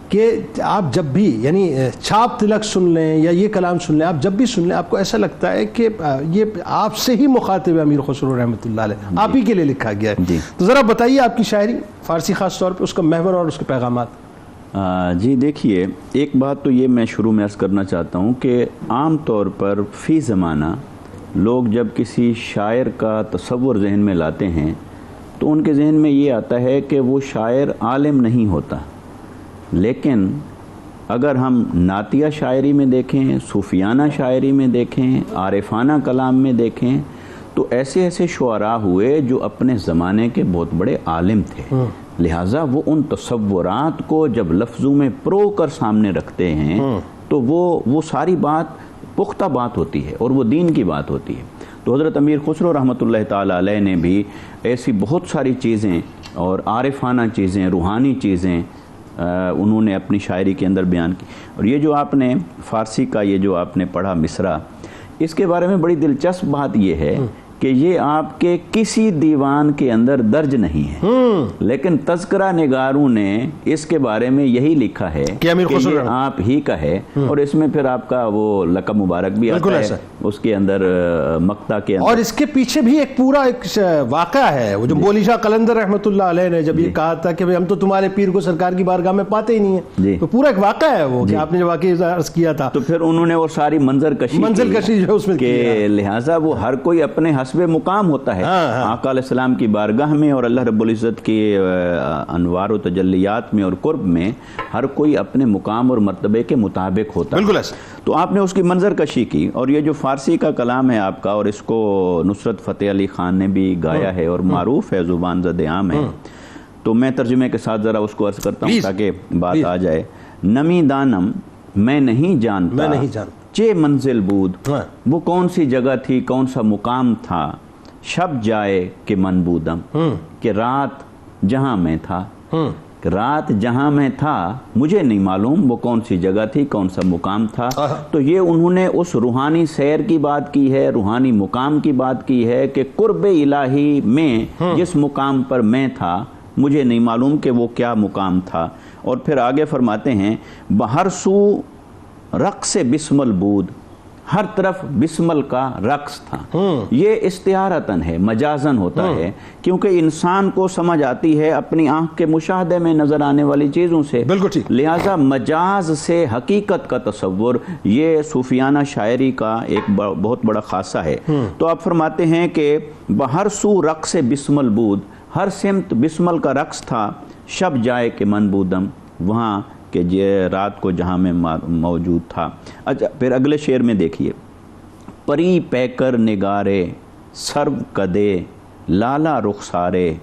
کہ آپ جب بھی یعنی چھاپ تلک سن لیں یا یہ کلام سن لیں، آپ جب بھی سن لیں آپ کو ایسا لگتا ہے کہ یہ آپ سے ہی مخاطب ہے امیر خسرو رحمۃ اللہ علیہ، آپ ہی کے لیے لکھا گیا ہے. تو ذرا بتائیے آپ کی شاعری فارسی خاص طور پہ اس کا محور اور اس کے پیغامات. جی دیکھیے، ایک بات تو یہ میں شروع میں عرض کرنا چاہتا ہوں کہ عام طور پر فی زمانہ لوگ جب کسی شاعر کا تصور ذہن میں لاتے ہیں تو ان کے ذہن میں یہ آتا ہے کہ وہ شاعر عالم نہیں ہوتا. لیکن اگر ہم نعتیہ شاعری میں دیکھیں، صوفیانہ شاعری میں دیکھیں، عارفانہ کلام میں دیکھیں تو ایسے ایسے شعراء ہوئے جو اپنے زمانے کے بہت بڑے عالم تھے. لہٰذا وہ ان تصورات کو جب لفظوں میں پرو کر سامنے رکھتے ہیں تو وہ ساری بات پختہ بات ہوتی ہے اور وہ دین کی بات ہوتی ہے. تو حضرت امیر خسرو رحمۃ اللہ تعالیٰ علیہ نے بھی ایسی بہت ساری چیزیں اور عارفانہ چیزیں، روحانی چیزیں انہوں نے اپنی شاعری کے اندر بیان کی. اور یہ جو آپ نے فارسی کا یہ جو آپ نے پڑھا مصرع، اس کے بارے میں بڑی دلچسپ بات یہ ہے کہ یہ آپ کے کسی دیوان کے اندر درج نہیں ہے، لیکن تذکرہ نگاروں نے اس کے بارے میں یہی لکھا ہے کہ یہ آپ ہی کا ہے. اور اس میں پھر آپ کا وہ لقب مبارک بھی آتا ہے اس کے اندر مقطع کے اندر. اور اس کے پیچھے بھی ایک پورا ایک واقعہ ہے، وہ جو بولی شاہ قلندر رحمۃ اللہ علیہ نے جب یہ کہا تھا کہ ہم تو تمہارے پیر کو سرکار کی بارگاہ میں پاتے ہی نہیں ہیں، تو پورا ایک واقعہ ہے وہ کہ آپ نے جو واقعہ عرض کیا تھا. تو پھر انہوں نے وہ ساری منظر کشی جو اس میں کہ لہٰذا وہ ہر کوئی اپنے حسب مقام ہوتا ہے آقا علیہ السلام کی بارگاہ میں اور اللہ رب العزت کی انوار و تجلیات میں اور قرب میں ہر کوئی اپنے مقام اور مرتبے کے مطابق ہوتا ہے. بالکل ایسا. تو آپ نے اس کی منظر کشی کی. اور یہ جو فارسی کا کلام ہے آپ کا، اور اس کو نصرت فتح علی خان نے بھی گایا ہے اور معروف ہے، زبان زد عام ہے. تو میں ترجمے کے ساتھ ذرا اس کو عرض کرتا ہوں تاکہ بات آ جائے. نمی دانم میں نہیں جانتا چے منزل بود، وہ کون سی جگہ تھی، کون سا مقام تھا. شب جائے کہ من بودم، کہ رات جہاں میں تھا، رات جہاں میں تھا مجھے نہیں معلوم وہ کون سی جگہ تھی، کون سا مقام تھا. تو یہ انہوں نے اس روحانی سیر کی بات کی ہے، روحانی مقام کی بات کی ہے کہ قرب الہی میں جس مقام پر میں تھا مجھے نہیں معلوم کہ وہ کیا مقام تھا. اور پھر آگے فرماتے ہیں بہر سو رقص بسمل بود، ہر طرف بسمل کا رقص تھا. یہ استعارتاً ہے، مجازن ہوتا ہے، کیونکہ انسان کو سمجھ آتی ہے اپنی آنکھ کے مشاہدے میں نظر آنے والی چیزوں سے. لہٰذا مجاز سے حقیقت کا تصور یہ صوفیانہ شاعری کا ایک بہت بڑا خاصہ ہے. تو آپ فرماتے ہیں کہ بہر سو رقص بسمل بود، ہر سمت بسمل کا رقص تھا. شب جائے کہ من بودم، وہاں کہ رات کو جہاں میں موجود تھا. اچھا پھر اگلے شعر میں دیکھیے، پری پیکر نگارے سرو کدے لالا رخسارے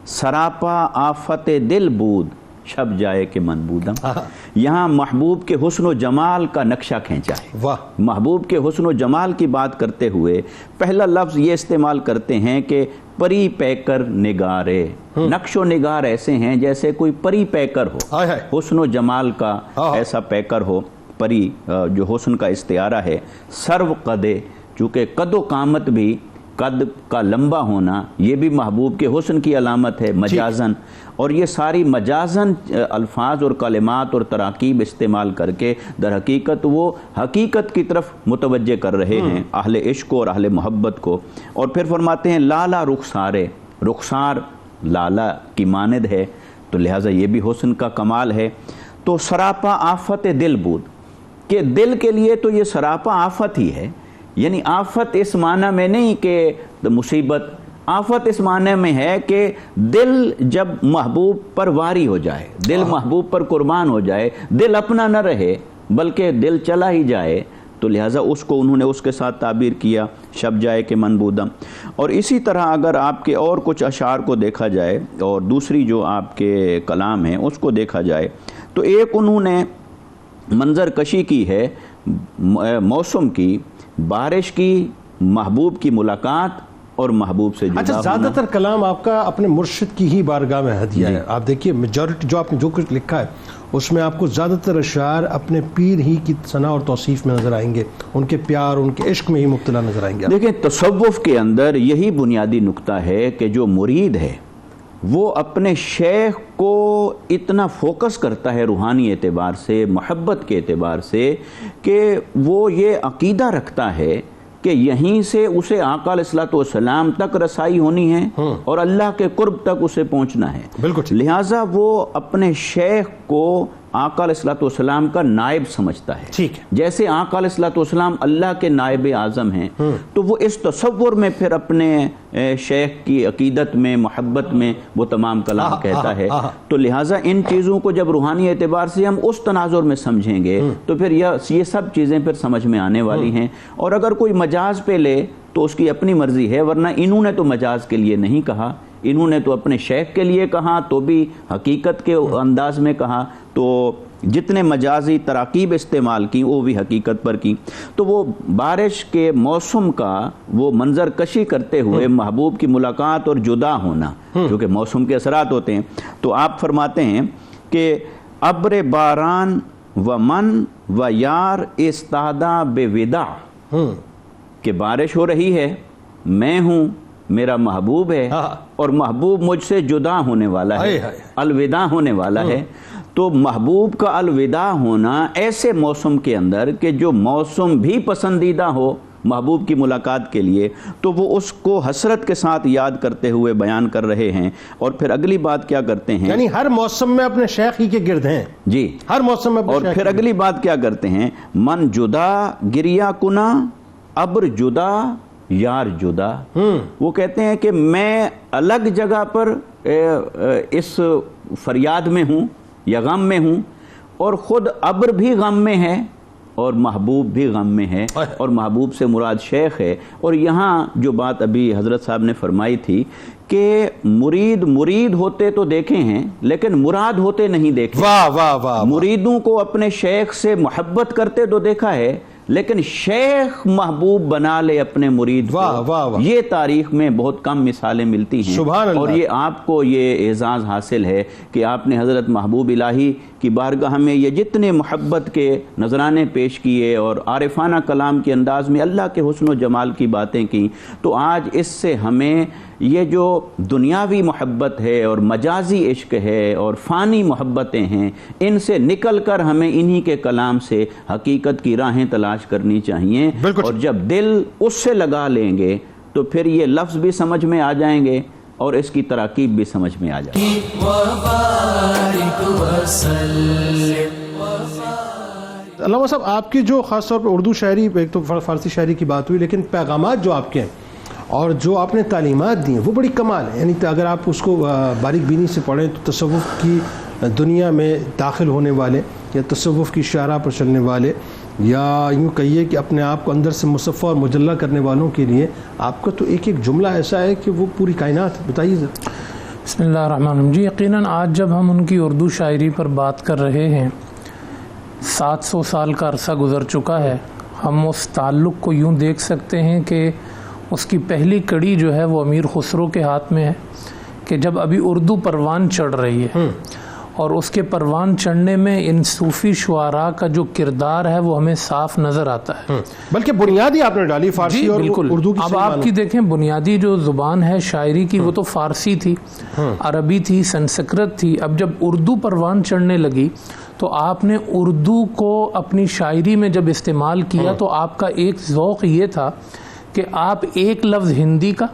سراپا آفت دل بود شب جائے کہ من بودم. یہاں محبوب کے حسن و جمال کا نقشہ کھینچا ہے. محبوب کے حسن و جمال کی بات کرتے ہوئے پہلا لفظ یہ استعمال کرتے ہیں کہ پری پیکر نگارے. نقش و نگار ایسے ہیں جیسے کوئی پری پیکر ہو، حسن و جمال کا ایسا پیکر ہو. پری جو حسن کا استعارہ ہے. سرو قدے، چونکہ قد و قامت بھی، قد کا لمبا ہونا یہ بھی محبوب کے حسن کی علامت ہے مجازن. اور یہ ساری مجازن الفاظ اور کلمات اور تراکیب استعمال کر کے در حقیقت وہ حقیقت کی طرف متوجہ کر رہے ہیں اہل عشق اور اہل محبت کو. اور پھر فرماتے ہیں لالا رخسارے، رخسار لالا کی مانند ہے تو لہٰذا یہ بھی حسن کا کمال ہے. تو سراپا آفت دل بود، کہ دل کے لیے تو یہ سراپا آفت ہی ہے. یعنی آفت اس معنی میں نہیں کہ مصیبت، آفت اس معنی میں ہے کہ دل جب محبوب پر واری ہو جائے، دل محبوب پر قربان ہو جائے، دل اپنا نہ رہے بلکہ دل چلا ہی جائے، تو لہٰذا اس کو انہوں نے اس کے ساتھ تعبیر کیا شب جائے کہ من بودم۔ اور اسی طرح اگر آپ کے اور کچھ اشعار کو دیکھا جائے اور دوسری جو آپ کے کلام ہیں اس کو دیکھا جائے، تو ایک انہوں نے منظر کشی کی ہے موسم کی، بارش کی، محبوب کی ملاقات اور محبوب سے جدا اچھا، ہونا۔ زیادہ تر کلام آپ کا اپنے مرشد کی ہی بارگاہ میں ہدیہ ہے۔ آپ دیکھیے میجورٹی جو آپ نے جو کچھ لکھا ہے اس میں آپ کو زیادہ تر اشعار اپنے پیر ہی کی ثنا اور توصیف میں نظر آئیں گے، ان کے پیار، ان کے عشق میں ہی مبتلا نظر آئیں گے۔ دیکھیں تصوف کے اندر یہی بنیادی نقطہ ہے کہ جو مرید ہے وہ اپنے شیخ کو اتنا فوکس کرتا ہے روحانی اعتبار سے، محبت کے اعتبار سے، کہ وہ یہ عقیدہ رکھتا ہے کہ یہیں سے اسے آقا علیہ الصلوۃ والسلام تک رسائی ہونی ہے اور اللہ کے قرب تک اسے پہنچنا ہے۔ بالکل، لہٰذا وہ اپنے شیخ کو آقا علیہ الصلوۃ والسلام کا نائب سمجھتا ہے۔ ٹھیک ہے، جیسے آقا علیہ الصلوۃ والسلام اللہ کے نائب اعظم ہیں، تو وہ اس تصور میں پھر اپنے شیخ کی عقیدت میں، محبت میں وہ تمام کلام کہتا ہے۔ تو لہٰذا ان چیزوں کو جب روحانی اعتبار سے ہم اس تناظر میں سمجھیں گے تو پھر یہ سب چیزیں پھر سمجھ میں آنے والی ہیں۔ اور اگر کوئی مجاز پہ لے تو اس کی اپنی مرضی ہے، ورنہ انہوں نے تو مجاز کے لیے نہیں کہا، انہوں نے تو اپنے شیخ کے لیے کہا تو بھی حقیقت کے انداز میں کہا، تو جتنے مجازی تراکیب استعمال کی وہ بھی حقیقت پر کی۔ تو وہ بارش کے موسم کا وہ منظر کشی کرتے ہوئے محبوب کی ملاقات اور جدا ہونا جو کہ موسم کے اثرات ہوتے ہیں، تو آپ فرماتے ہیں کہ ابر باران و من و یار استادا بے وداع، کہ بارش ہو رہی ہے، میں ہوں، میرا محبوب ہے اور محبوب مجھ سے جدا ہونے والا ہے، الوداع ہونے والا ہے۔ تو محبوب کا الوداع ہونا ایسے موسم کے اندر کہ جو موسم بھی پسندیدہ ہو محبوب کی ملاقات کے لیے، تو وہ اس کو حسرت کے ساتھ یاد کرتے ہوئے بیان کر رہے ہیں۔ اور پھر اگلی بات کیا کرتے ہیں، یعنی ہر موسم میں اپنے شیخ ہی کے گرد ہیں، جی ہر موسم میں اپنے اور شیخ پھر کے اگلی بات کیا کرتے ہیں، من جدا گریا کنا ابر جدا یار جدا۔ وہ کہتے ہیں کہ میں الگ جگہ پر اس فریاد میں ہوں یا غم میں ہوں، اور خود ابر بھی غم میں ہے اور محبوب بھی غم میں ہے، اور محبوب سے مراد شیخ ہے۔ اور یہاں جو بات ابھی حضرت صاحب نے فرمائی تھی کہ مرید ہوتے تو دیکھے ہیں لیکن مراد ہوتے نہیں دیکھے۔ واہ واہ واہ، مریدوں کو اپنے شیخ سے محبت کرتے تو دیکھا ہے لیکن شیخ محبوب بنا لے اپنے مرید کو، یہ تاریخ میں بہت کم مثالیں ملتی ہیں۔ سبحان اللہ۔ اور یہ آپ کو یہ اعزاز حاصل ہے کہ آپ نے حضرت محبوب الہی کی بارگاہ میں یہ جتنے محبت کے نذرانے پیش کیے اور عارفانہ کلام کے انداز میں اللہ کے حسن و جمال کی باتیں کی، تو آج اس سے ہمیں یہ جو دنیاوی محبت ہے اور مجازی عشق ہے اور فانی محبتیں ہیں، ان سے نکل کر ہمیں انہی کے کلام سے حقیقت کی راہیں تلاش کرنی چاہیے۔ اور جب دل اس سے لگا لیں گے تو پھر یہ لفظ بھی سمجھ میں آ جائیں گے اور اس کی تراکیب بھی سمجھ میں آ جائیں گے۔ علامہ صاحب، آپ کی جو خاص طور پر اردو شاعری، ایک تو فارسی شاعری کی بات ہوئی، لیکن پیغامات جو آپ کے ہیں اور جو آپ نے تعلیمات دی ہیں وہ بڑی کمال ہے۔ یعنی اگر آپ اس کو باریک بینی سے پڑھیں تو تصوف کی دنیا میں داخل ہونے والے یا تصوف کی شاہراہ پر چلنے والے، یا یوں کہیے کہ اپنے آپ کو اندر سے مصفہ اور مجلہ کرنے والوں کے لیے آپ کا تو ایک ایک جملہ ایسا ہے کہ وہ پوری کائنات ہے۔ بتائیے ذرا۔ بسم اللہ الرحمن الرحیم۔ جی یقیناً آج جب ہم ان کی اردو شاعری پر بات کر رہے ہیں، 700 سال کا عرصہ گزر چکا ہے، ہم اس تعلق کو یوں دیکھ سکتے ہیں کہ اس کی پہلی کڑی جو ہے وہ امیر خسرو کے ہاتھ میں ہے، کہ جب ابھی اردو پروان چڑھ رہی ہے، اور اس کے پروان چڑھنے میں ان صوفی شعراء کا جو کردار ہے وہ ہمیں صاف نظر آتا ہے۔ بلکہ بنیادی آپ نے ڈالی فارسی اور اردو کی۔ اب آپ کی دیکھیں بنیادی جو زبان ہے شاعری کی وہ تو فارسی تھی، عربی تھی، سنسکرت تھی۔ اب جب اردو پروان چڑھنے لگی تو آپ نے اردو کو اپنی شاعری میں جب استعمال کیا تو آپ کا ایک ذوق یہ تھا کہ آپ ایک لفظ ہندی کا،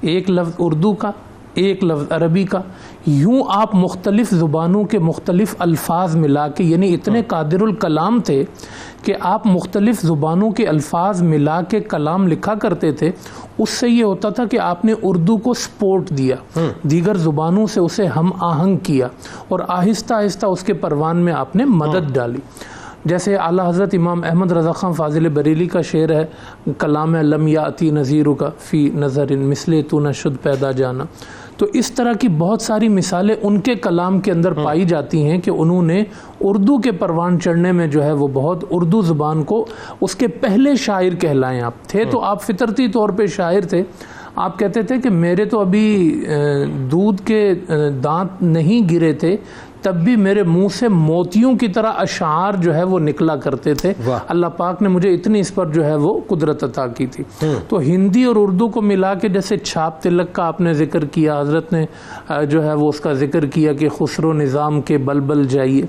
ایک لفظ اردو کا، ایک لفظ عربی کا، یوں آپ مختلف زبانوں کے مختلف الفاظ ملا کے، یعنی اتنے قادر الکلام تھے کہ آپ مختلف زبانوں کے الفاظ ملا کے کلام لکھا کرتے تھے۔ اس سے یہ ہوتا تھا کہ آپ نے اردو کو سپورٹ دیا، دیگر زبانوں سے اسے ہم آہنگ کیا، اور آہستہ آہستہ اس کے پروان میں آپ نے مدد ڈالی۔ جیسے اعلیٰ حضرت امام احمد رضا خان فاضل بریلی کا شعر ہے، کلام لم یاتی نظیر کا فی نظر مثل تو نہ شد پیدا جانا. تو اس طرح کی بہت ساری مثالیں ان کے کلام کے اندر پائی جاتی ہیں کہ انہوں نے اردو کے پروان چڑھنے میں جو ہے وہ بہت اردو زبان کو اس کے پہلے شاعر کہلائیں. آپ تھے تو آپ فطرتی طور پہ شاعر تھے. آپ کہتے تھے کہ میرے تو ابھی دودھ کے دانت نہیں گرے تھے تب بھی میرے منہ سے موتیوں کی طرح اشعار جو ہے وہ نکلا کرتے تھے. اللہ پاک نے مجھے اتنی اس پر جو ہے وہ قدرت عطا کی تھی. تو ہندی اور اردو کو ملا کے جیسے چھاپ تلک کا آپ نے ذکر کیا، حضرت نے جو ہے وہ اس کا ذکر کیا کہ خسرو نظام کے بلبل جائیے،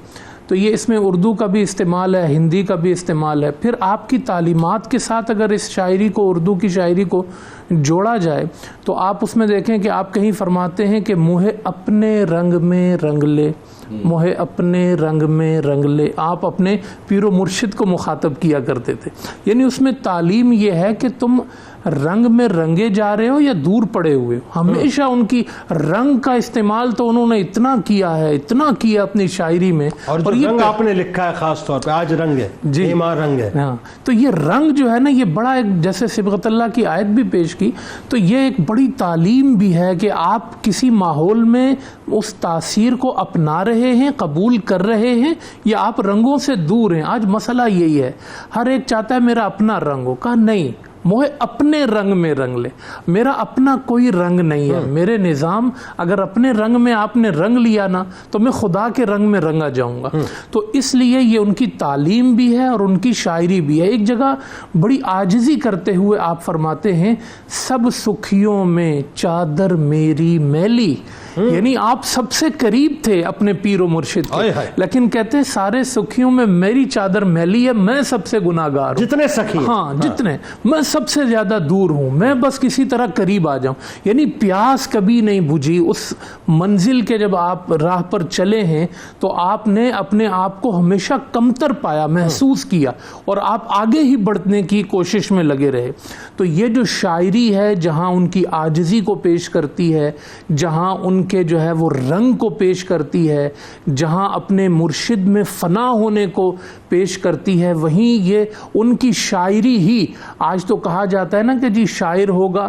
تو یہ اس میں اردو کا بھی استعمال ہے، ہندی کا بھی استعمال ہے. پھر آپ کی تعلیمات کے ساتھ اگر اس شاعری کو، اردو کی شاعری کو جوڑا جائے تو آپ اس میں دیکھیں کہ آپ کہیں فرماتے ہیں کہ موہے اپنے رنگ میں رنگ لے، موہے اپنے رنگ میں رنگ لے. آپ اپنے پیر و مرشد کو مخاطب کیا کرتے تھے. یعنی اس میں تعلیم یہ ہے کہ تم رنگ میں رنگے جا رہے ہو یا دور پڑے ہوئے ہو. ہمیشہ ان کی رنگ کا استعمال تو انہوں نے اتنا کیا ہے، اتنا کیا اپنی شاعری میں. اور یہ رنگ آپ نے لکھا ہے خاص طور پہ، آج رنگ ہے جی ایمان رنگ ہے. ہاں، تو یہ رنگ جو ہے نا، یہ بڑا ایک، جیسے صبغت اللہ کی آیت بھی پیش کی، تو یہ ایک بڑی تعلیم بھی ہے کہ آپ کسی ماحول میں اس تاثیر کو اپنا رہے ہیں، قبول کر رہے ہیں، یا آپ رنگوں سے دور ہیں. آج مسئلہ یہی ہے، ہر ایک چاہتا ہے میرا اپنا رنگ ہو. کہا نہیں، موہے اپنے رنگ میں رنگ لے. میرا اپنا کوئی رنگ نہیں ہے. میرے نظام اگر اپنے رنگ میں آپ نے رنگ لیا نا تو میں خدا کے رنگ میں رنگا جاؤں گا. تو اس لیے یہ ان کی تعلیم بھی ہے اور ان کی شاعری بھی ہے. ایک جگہ بڑی عاجزی کرتے ہوئے آپ فرماتے ہیں، سب سکھیوں میں چادر میری میلی. یعنی آپ سب سے قریب تھے اپنے پیر و مرشد کے، لیکن کہتے ہیں سارے سکھیوں میں میری چادر میلی ہے، میں سب سے گناہگار ہوں. جتنے سخی، ہاں جتنے، میں سب سے زیادہ دور ہوں، میں بس کسی طرح قریب آ جاؤں. یعنی پیاس کبھی نہیں بجھی. اس منزل کے جب آپ راہ پر چلے ہیں تو آپ نے اپنے آپ کو ہمیشہ کمتر پایا، محسوس کیا، اور آپ آگے ہی بڑھنے کی کوشش میں لگے رہے. تو یہ جو شاعری ہے جہاں ان کی عاجزی کو پیش کرتی ہے، جہاں ان کے جو ہے وہ رنگ کو پیش کرتی ہے، جہاں اپنے مرشد میں فنا ہونے کو پیش کرتی ہے، وہیں یہ ان کی شاعری ہی. آج تو کہا جاتا ہے نا کہ جی شاعر ہوگا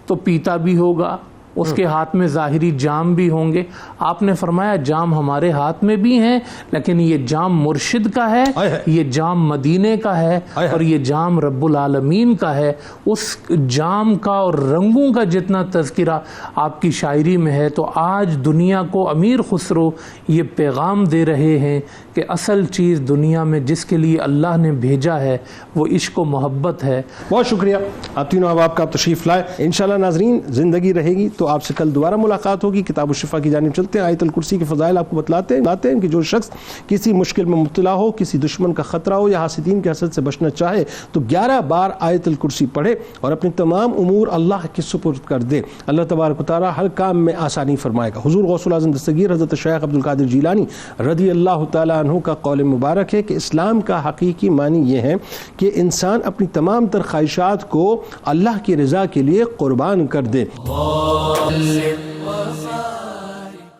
تو پیتا بھی ہوگا، اس کے ہاتھ میں ظاہری جام بھی ہوں گے. آپ نے فرمایا جام ہمارے ہاتھ میں بھی ہیں، لیکن یہ جام مرشد کا ہے، یہ جام مدینے کا ہے، اور یہ جام رب العالمین کا ہے. اس جام کا اور رنگوں کا جتنا تذکرہ آپ کی شاعری میں ہے، تو آج دنیا کو امیر خسرو یہ پیغام دے رہے ہیں کہ اصل چیز دنیا میں جس کے لیے اللہ نے بھیجا ہے وہ عشق و محبت ہے. بہت شکریہ آپ تینوں احباب کا تشریف لائے. انشاءاللہ ناظرین زندگی رہے گی تو آپ سے کل دوبارہ ملاقات ہوگی. کتاب الشفا کی جانب چلتے ہیں. آیت الکرسی کے فضائل آپ کو بتلاتے ہیں کہ جو شخص کسی مشکل میں مبتلا ہو، کسی دشمن کا خطرہ ہو یا حاسدین کے حسد سے بچنا چاہے تو 11 بار آیت الکرسی پڑھے اور اپنے تمام امور اللہ کے سپرد کر دے. اللہ تبارک و تعالی ہر کام میں آسانی فرمائے گا. حضور غوث الاعظم دستگیر حضرت شیخ عبد القادر جیلانی رضی اللہ تعالی عنہ کا قول مبارک ہے کہ اسلام کا حقیقی معنی یہ ہے کہ انسان اپنی تمام تر خواہشات کو اللہ کی رضا کے لیے قربان کر دے.